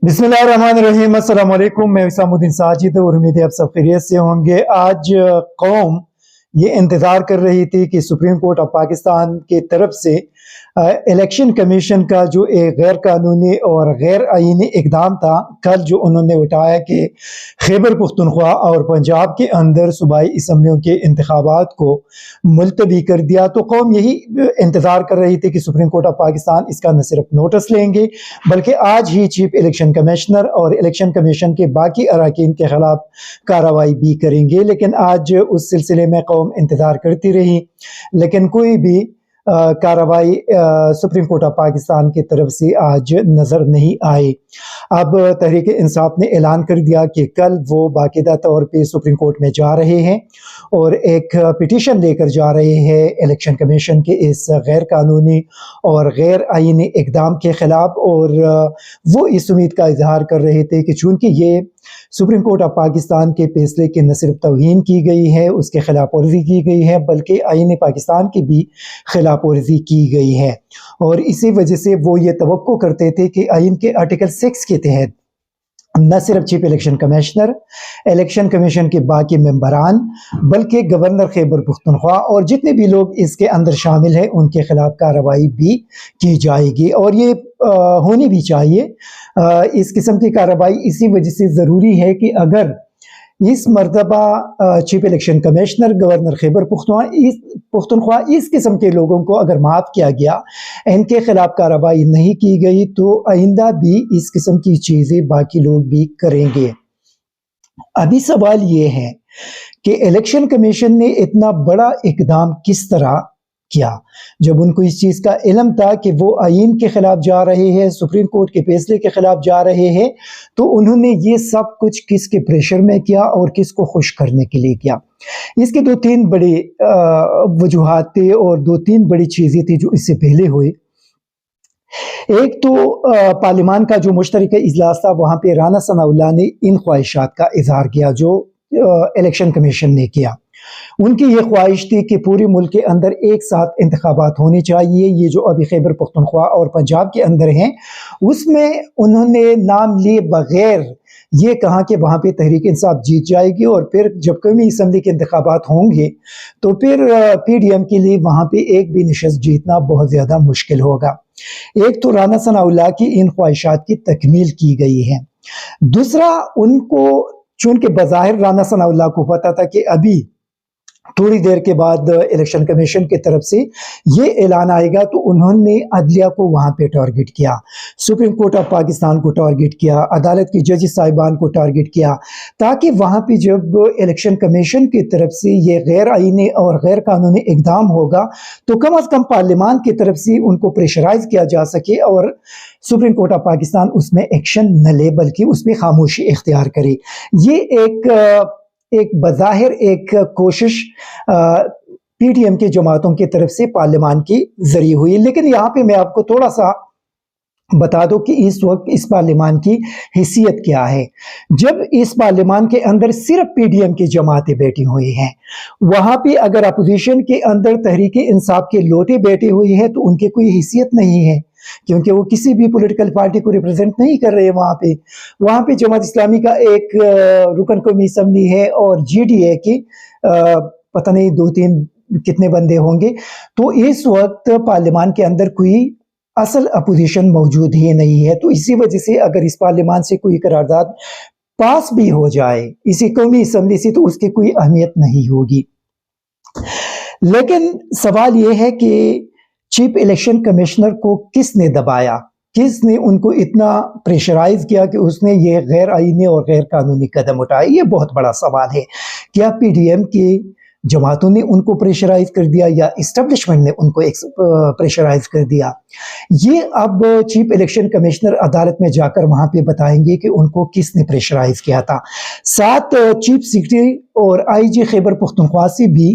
बिस्मिल्लाहिर्रहमानिर्रहीम। अस्सलाम वालेकुम। मैं इसामुद्दीन साजिद और उम्मीद है आप सब खैरियत से होंगे। आज कौम ये इंतज़ार कर रही थी कि सुप्रीम कोर्ट ऑफ पाकिस्तान की तरफ से इलेक्शन कमीशन का जो एक गैर कानूनी और गैर आईनी इकदाम था, कल जो उन्होंने उठाया कि खैबर पख्तूनख्वा और पंजाब के अंदर सूबाई असम्बलियों के इंतखाबात को मुलतवी कर दिया, तो कौम यही इंतज़ार कर रही थी कि सुप्रीम कोर्ट ऑफ पाकिस्तान इसका न सिर्फ नोटिस लेंगे बल्कि आज ही चीफ इलेक्शन कमिश्नर और इलेक्शन कमीशन के बाकी अरकान के खिलाफ कार्रवाई भी करेंगे। लेकिन आज उस सिलसिले में कौम इंतज़ार करती रही, लेकिन कोई भी कार्रवाई सुप्रीम कोर्ट ऑफ पाकिस्तान की तरफ से आज नज़र नहीं आई। अब तहरीक इंसाफ ने ऐलान कर दिया कि कल वो बाकायदा तौर पे सुप्रीम कोर्ट में जा रहे हैं और एक पिटीशन लेकर जा रहे हैं इलेक्शन कमीशन के इस गैर कानूनी और गैर आईनी इक़दाम के ख़िलाफ़। और वो इस उम्मीद का इजहार कर रहे थे कि चूँकि ये सुप्रीम कोर्ट ऑफ पाकिस्तान के फैसले की न सिर्फ तौहीन की गई है, उसके खिलाफ वर्जी की गई है, बल्कि आईन पाकिस्तान की भी खिलाफ वर्जी की गई है। और इसी वजह से वो ये तवक्को करते थे कि आइन के आर्टिकल 6 के तहत न सिर्फ chief election commissioner, election commission के बाकी मेंबरान, बल्कि गवर्नर खैबर पख्तूनख्वा और जितने भी लोग इसके अंदर शामिल हैं उनके खिलाफ कार्रवाई भी की जाएगी। और ये होनी भी चाहिए। इस किस्म की कार्रवाई इसी वजह से ज़रूरी है कि अगर इस मरतबा chief election commissioner governor Khyber Pakhtunkhwa इस किस्म के लोगों को अगर माफ़ किया गया, इनके खिलाफ कार्रवाई नहीं की गई, तो आइंदा भी इस किस्म की चीज़ें बाकी लोग भी करेंगे। अभी सवाल ये है कि इलेक्शन कमीशन ने इतना बड़ा इकदाम किस तरह किया। जब उनको इस चीज़ का इल्म था कि वो आइन के खिलाफ जा रहे हैं, सुप्रीम कोर्ट के फैसले के खिलाफ जा रहे हैं, तो उन्होंने ये सब कुछ किसके प्रेशर में किया और किसको खुश करने के लिए किया। इसके दो तीन बड़े वजूहात थे और दो तीन बड़ी चीज़ें थी जो इससे पहले हुई। एक तो पार्लियामान का जो मुश्तरका इजलास था, वहाँ पे राना सनाउल्लाह ने इन ख्वाहिशात का इजहार किया जो इलेक्शन कमीशन ने किया। उनकी ये ख्वाहिश थी कि पूरे मुल्क के अंदर एक साथ इंतखाबात होने चाहिए। ये जो अभी खैबर पख्तूनख्वा और पंजाब के अंदर हैं, उसमें उन्होंने नाम लिए बगैर ये कहा कि वहाँ पे तहरीक इंसाफ जीत जाएगी और फिर जब कौमी असम्बली के इंतखाबात होंगे तो फिर PDM के लिए वहाँ पे एक भी नशस्त जीतना बहुत ज़्यादा मुश्किल होगा। एक तो राना सनाउल्लाह की इन ख्वाहिशात की तकमील की गई है। दूसरा, उनको चूँकि बज़ाहिर राना सनाउल्लाह को पता था कि अभी थोड़ी देर के बाद इलेक्शन कमीशन की तरफ से ये ऐलान आएगा, तो उन्होंने अदलिया को वहाँ पे टारगेट किया, सुप्रीम कोर्ट ऑफ पाकिस्तान को टारगेट किया, अदालत की जजेस साहिबान को टारगेट किया, ताकि वहाँ पे जब इलेक्शन कमीशन की तरफ से ये गैर आईनी और गैर कानूनी इक़दाम होगा तो कम अज़ कम पार्लियामान की तरफ से उनको प्रेशराइज किया जा सके और सुप्रीम कोर्ट ऑफ पाकिस्तान उसमें एक्शन न ले बल्कि उसमें खामोशी इख्तियार करे। ये एक बज़ाहिर एक कोशिश PDM के जमातों की तरफ से पार्लियामान की जरिए हुई। लेकिन यहाँ पे मैं आपको थोड़ा सा बता दो कि इस वक्त इस पार्लियामान की हैसियत क्या है। जब इस पार्लियामान के अंदर सिर्फ PDM की जमातें बैठी हुई हैं, वहाँ पे अगर अपोजिशन के अंदर तहरीक इंसाफ के लोटे बैठे हुए हैं तो उनकी कोई हैसियत नहीं है, क्योंकि वो किसी भी पॉलिटिकल पार्टी को रिप्रेजेंट नहीं कर रहे हैं। वहाँ पे जमात इस्लामी का एक रुकन कौमी असम्बली है और GDA की पता नहीं 2-3 कितने बंदे होंगे। तो इस वक्त पार्लियामान के अंदर कोई असल अपोजिशन मौजूद ही नहीं है। तो इसी वजह से अगर इस पार्लियामान से कोई करारदाद पास भी हो जाए इसी कौमी असम्बली से, तो उसकी कोई अहमियत नहीं होगी। लेकिन सवाल यह है कि चीफ इलेक्शन कमिश्नर को किसने दबाया, किसने उनको इतना प्रेशराइज किया कि उसने ये गैर आईनी और गैर कानूनी कदम उठाए। ये बहुत बड़ा सवाल है। क्या PDM की जमातों ने उनको प्रेशराइज कर दिया या इस्टेब्लिशमेंट ने उनको प्रेशराइज कर दिया? ये अब चीफ इलेक्शन कमिश्नर अदालत में जाकर वहां पे बताएंगे कि उनको किसने प्रेशराइज किया था। साथ चीफ सेक्रेटरी और IG खैबर पख्तूनख्वा से भी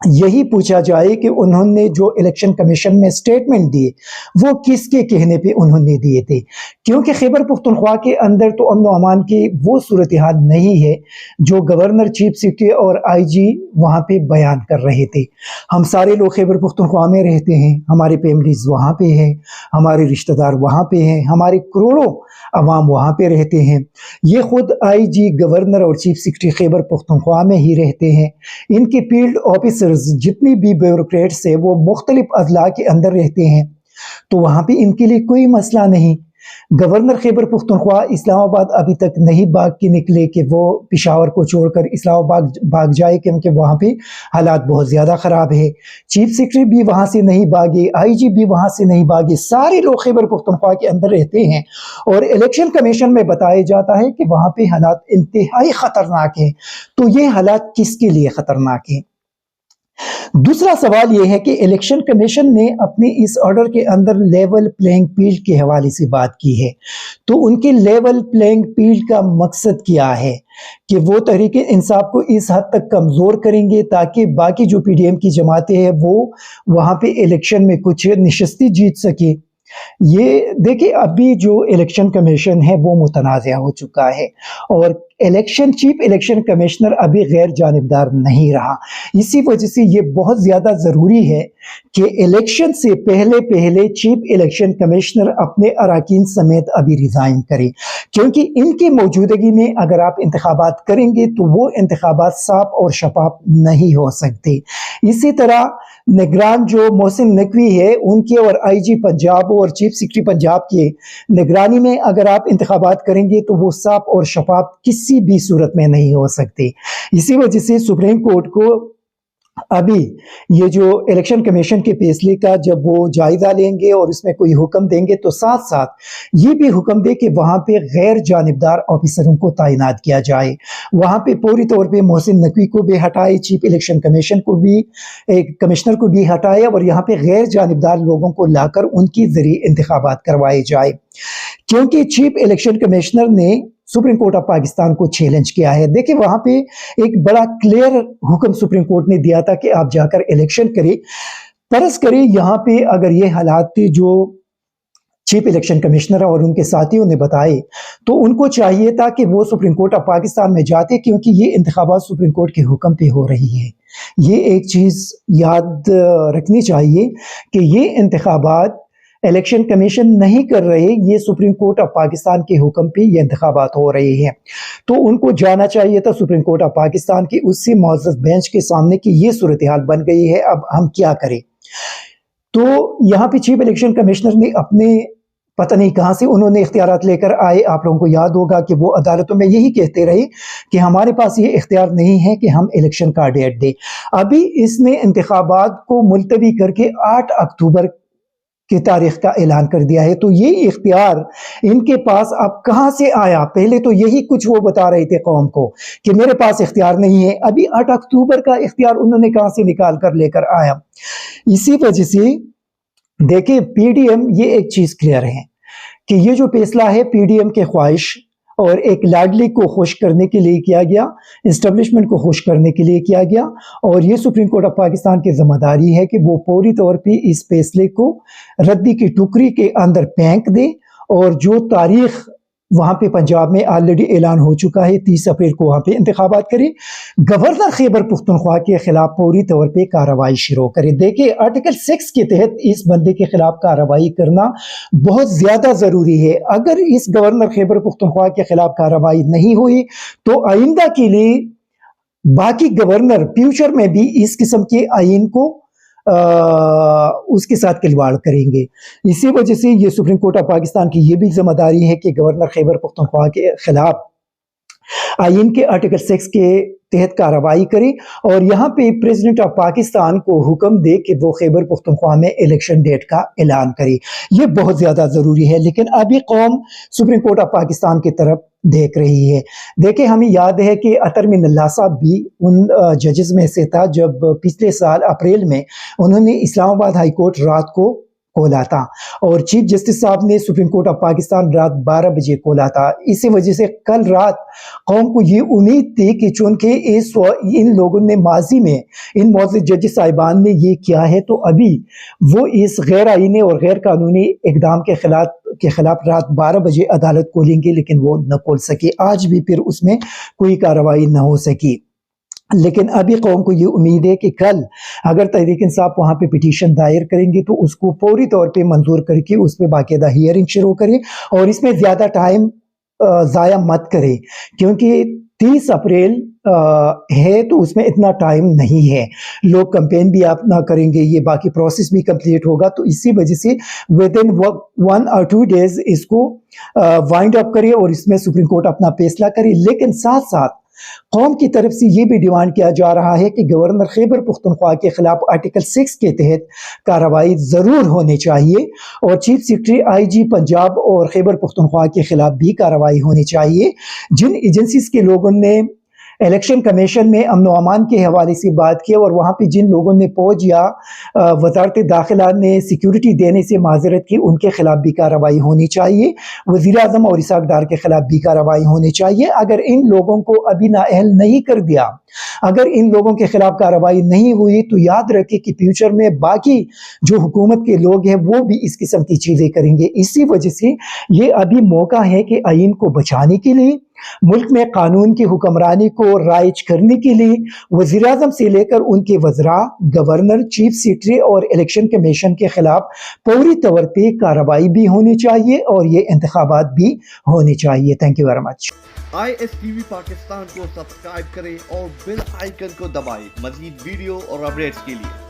यही पूछा जाए कि उन्होंने जो इलेक्शन कमीशन में स्टेटमेंट दिए वो किसके कहने पे उन्होंने दिए थे, क्योंकि खैबर पुख्तनख्वा के अंदर तो अमन व अमान की वो सूरत हाल नहीं है जो गवर्नर, चीफ सेक्रेटरी और आईजी वहाँ पे बयान कर रहे थे। हम सारे लोग खैबर पुख्तनख्वा में रहते हैं, हमारे फैमिलीज वहाँ पे हैं, हमारे रिश्तेदार वहाँ पे हैं, हमारे करोड़ों अवाम वहाँ पे रहते हैं। ये खुद आईजी, गवर्नर और चीफ सेक्रेटरी खैबर पुख्तनख्वा में ही रहते हैं। इनके फील्ड ऑफिसर्स जितनी भी ब्यूरोक्रेट्स है वो मुख्तलिफ अजला के अंदर रहते हैं, तो वहाँ पे इनके लिए कोई मसला नहीं। गवर्नर खैबर पुख्तनख्वा इस्लामाबाद अभी तक नहीं भाग के निकले कि वो पेशावर को छोड़कर इस्लामाबाद भाग जाए, क्योंकि वहाँ पे हालात बहुत ज़्यादा ख़राब है। चीफ सेक्रेटरी भी वहाँ से नहीं भागे, आईजी भी वहाँ से नहीं भागे, सारे लोग खैबर पुख्तनख्वा के अंदर रहते हैं। और इलेक्शन कमीशन में बताया जाता है कि वहाँ पे हालात इंतहाई ख़तरनाक हैं। तो ये हालात किसके लिए ख़तरनाक हैं? दूसरा सवाल यह है कि इलेक्शन कमीशन ने अपने इस ऑर्डर के अंदर लेवल प्लेइंग फील्ड के हवाले से बात की है। तो उनके लेवल प्लेइंग फील्ड का मकसद क्या है कि वो तहरीक इंसाफ को इस हद तक कमज़ोर करेंगे ताकि बाकी जो पीडीएम की जमातें हैं वो वहाँ पे इलेक्शन में कुछ नशस्ती जीत सके। ये देखिए, अभी जो इलेक्शन कमीशन है वो मुतनाज़ हो चुका है और चीफ इलेक्शन कमिश्नर अभी गैर जानिबदार नहीं रहा। इसी वजह से ये बहुत ज़्यादा ज़रूरी है कि इलेक्शन से पहले पहले चीफ इलेक्शन कमिश्नर अपने अराकीन समेत अभी रिज़ाइन करे, क्योंकि इनकी मौजूदगी में अगर आप इंतखाबात करेंगे तो वो इंतखाबात साफ और शफाफ नहीं हो सकते। इसी तरह निगरान जो मोहसिन नकवी है, उनके और आईजी पंजाब और चीफ सेक्रेटरी पंजाब के निगरानी में अगर आप इंतखाबात करेंगे तो वो साफ और शफाफ किसी भी सूरत में नहीं हो सकते। इसी वजह से सुप्रीम कोर्ट को अभी ये जो इलेक्शन कमीशन के फैसले का जब वो जायजा लेंगे और इसमें कोई हुक्म देंगे तो साथ साथ ये भी हुक्म दे कि वहाँ पे गैर जानिबदार ऑफिसरों को तैनात किया जाए। वहाँ पे पूरी तौर पे मोहसिन नकवी को भी हटाए, चीफ इलेक्शन कमीशन को भी, एक कमिश्नर को भी हटाए और यहाँ पे गैर जानिबदार लोगों को लाकर उनकी जरिए इंतखाबात करवाए जाए। क्योंकि चीफ इलेक्शन कमिश्नर ने सुप्रीम कोर्ट ऑफ पाकिस्तान को चैलेंज किया है। देखिए, वहां पे एक बड़ा क्लियर हुक्म सुप्रीम कोर्ट ने दिया था कि आप जाकर इलेक्शन करें। तरस करें, यहाँ पे अगर ये हालात थे जो चीफ इलेक्शन कमिश्नर और उनके साथियों ने बताए तो उनको चाहिए था कि वो सुप्रीम कोर्ट ऑफ पाकिस्तान में जाते, क्योंकि ये इंतखाबात सुप्रीम कोर्ट के हुक्म पे हो रही है। ये एक चीज़ याद रखनी चाहिए कि ये इंतखाबात इलेक्शन कमीशन नहीं कर रहे, ये सुप्रीम कोर्ट ऑफ पाकिस्तान के हुक्म पे ये इंतखाबात हो रहे हैं। तो उनको जाना चाहिए था सुप्रीम कोर्ट ऑफ पाकिस्तान की उसी मुअज़्ज़ज़ बेंच के सामने कि ये सूरत हाल बन गई है, अब हम क्या करें। तो यहाँ पे चीफ इलेक्शन कमिश्नर ने अपने पता नहीं कहाँ से उन्होंने इख्तियारात लेकर आए। आप लोगों को याद होगा कि वो अदालतों में यही कहते रहे कि हमारे पास ये इख्तियार नहीं है कि हम इलेक्शन का डेट दें। अभी इसने इंतखाबात को मुलतवी करके 8 अक्टूबर की तारीख का ऐलान कर दिया है। तो ये इख्तियार इनके पास अब कहाँ से आया? पहले तो यही कुछ वो बता रहे थे कौम को कि मेरे पास इख्तियार नहीं है, अभी 8 अक्टूबर का इख्तियार उन्होंने कहाँ से निकाल कर लेकर आया। इसी वजह से देखिए, पीडीएम, ये एक चीज़ क्लियर है कि ये जो फैसला है पीडीएम के ख्वाहिश और एक लाडली को खुश करने के लिए किया गया, इस्टेब्लिशमेंट को खुश करने के लिए किया गया। और ये सुप्रीम कोर्ट ऑफ पाकिस्तान की जिम्मेदारी है कि वो पूरी तौर पे इस फैसले को रद्दी की टुकड़ी के अंदर फेंक दे। और जो तारीख वहाँ पे पंजाब में ऑलरेडी ऐलान हो चुका है, 30 अप्रैल को वहाँ पे इंतखाबात करे, गवर्नर खैबर पुख्तनख्वा के खिलाफ पूरी तौर पे कार्रवाई शुरू करे। देखिए, आर्टिकल 6 के तहत इस बंदे के खिलाफ कार्रवाई करना बहुत ज़्यादा ज़रूरी है। अगर इस गवर्नर खैबर पुख्तनख्वा के खिलाफ कार्रवाई नहीं हुई तो आइंदा के लिए बाकी गवर्नर फ्यूचर में भी इस किस्म के आइन को उसके साथ खिलवाड़ करेंगे। इसी वजह से ये सुप्रीम कोर्ट ऑफ पाकिस्तान की ये भी जिम्मेदारी है कि गवर्नर खैबर पुख्तनख्वा के खिलाफ आइन के आर्टिकल 6 के तहत कार्रवाई करे और यहाँ पे प्रेसिडेंट ऑफ पाकिस्तान को हुक्म दे कि वो खैबर पुख्तनख्वा में इलेक्शन डेट का ऐलान करे। ये बहुत ज़्यादा ज़रूरी है। लेकिन अभी कौम सुप्रीम कोर्ट ऑफ पाकिस्तान की तरफ देख रही है। देखिए, हमें याद है कि अतर मिनल्ला साहब भी उन जजेस में से था जब पिछले साल अप्रैल में उन्होंने इस्लामाबाद हाई कोर्ट रात को کھولا تھا اور چیف جسٹس صاحب نے سپریم کورٹ آف پاکستان رات 12 بجے کھولا تھا. اسی وجہ سے کل رات قوم کو یہ امید تھی کہ چونکہ ان لوگوں نے ماضی میں ان معزز ججز صاحبان نے یہ کیا ہے تو ابھی وہ اس غیر آئینی اور غیر قانونی اقدام کے خلاف رات 12 بجے عدالت کھولیں گے، لیکن وہ نہ کھول سکے. آج بھی پھر اس میں کوئی کارروائی نہ ہو سکی. لیکن ابھی قوم کو یہ امید ہے کہ کل اگر تحریک انصاف وہاں پہ پٹیشن دائر کریں گے تو اس کو فوری طور پہ منظور کر کے اس پہ باقاعدہ ہیئرنگ شروع کرے اور اس میں زیادہ ٹائم ضائع مت کرے، کیونکہ 30 اپریل ہے تو اس میں اتنا ٹائم نہیں ہے. لوگ کمپین بھی آپ نہ کریں گے، یہ باقی پروسیس بھی کمپلیٹ ہوگا، تو اسی وجہ سے ودن 1 or 2 days اس کو وائنڈ اپ کرے اور اس میں سپریم کورٹ اپنا فیصلہ کرے. لیکن ساتھ ساتھ قوم کی طرف سے یہ بھی ڈیمانڈ کیا جا رہا ہے کہ گورنر خیبر پختونخوا کے خلاف آرٹیکل 6 کے تحت کارروائی ضرور ہونی چاہیے اور چیف سیکرٹری آئی جی پنجاب اور خیبر پختونخوا کے خلاف بھی کارروائی ہونی چاہیے. جن ایجنسیز کے لوگوں نے الیکشن کمیشن میں امن و امان کے حوالے سے بات کی اور وہاں پہ جن لوگوں نے فوج یا وزارت داخلہ نے سیکیورٹی دینے سے معذرت کی، ان کے خلاف بھی کارروائی ہونی چاہیے. وزیر اعظم اور اسحاق ڈار کے خلاف بھی کارروائی ہونی چاہیے. اگر ان لوگوں کو ابھی نااہل نہیں کر دیا، اگر ان لوگوں کے خلاف کارروائی نہیں ہوئی تو یاد رکھے کہ فیوچر میں باقی جو حکومت کے لوگ ہیں وہ بھی اس قسم کی چیزیں کریں گے. اسی وجہ سے یہ ابھی موقع ہے کہ آئین کو بچانے کے لیے، ملک میں قانون کی حکمرانی کو رائج کرنے کے لیے وزیر اعظم سے لے کر ان کے وزراء، گورنر، چیف سیکرٹری اور الیکشن کمیشن کے خلاف فوری طور پہ کارروائی بھی ہونی چاہیے اور یہ انتخابات بھی ہونے چاہیے. Thank you very much. ISTV Pakistan کو سبسکرائب کریں اور بیل آئیکن کو دبائیں مزید ویڈیو اور اپڈیٹس کے لیے.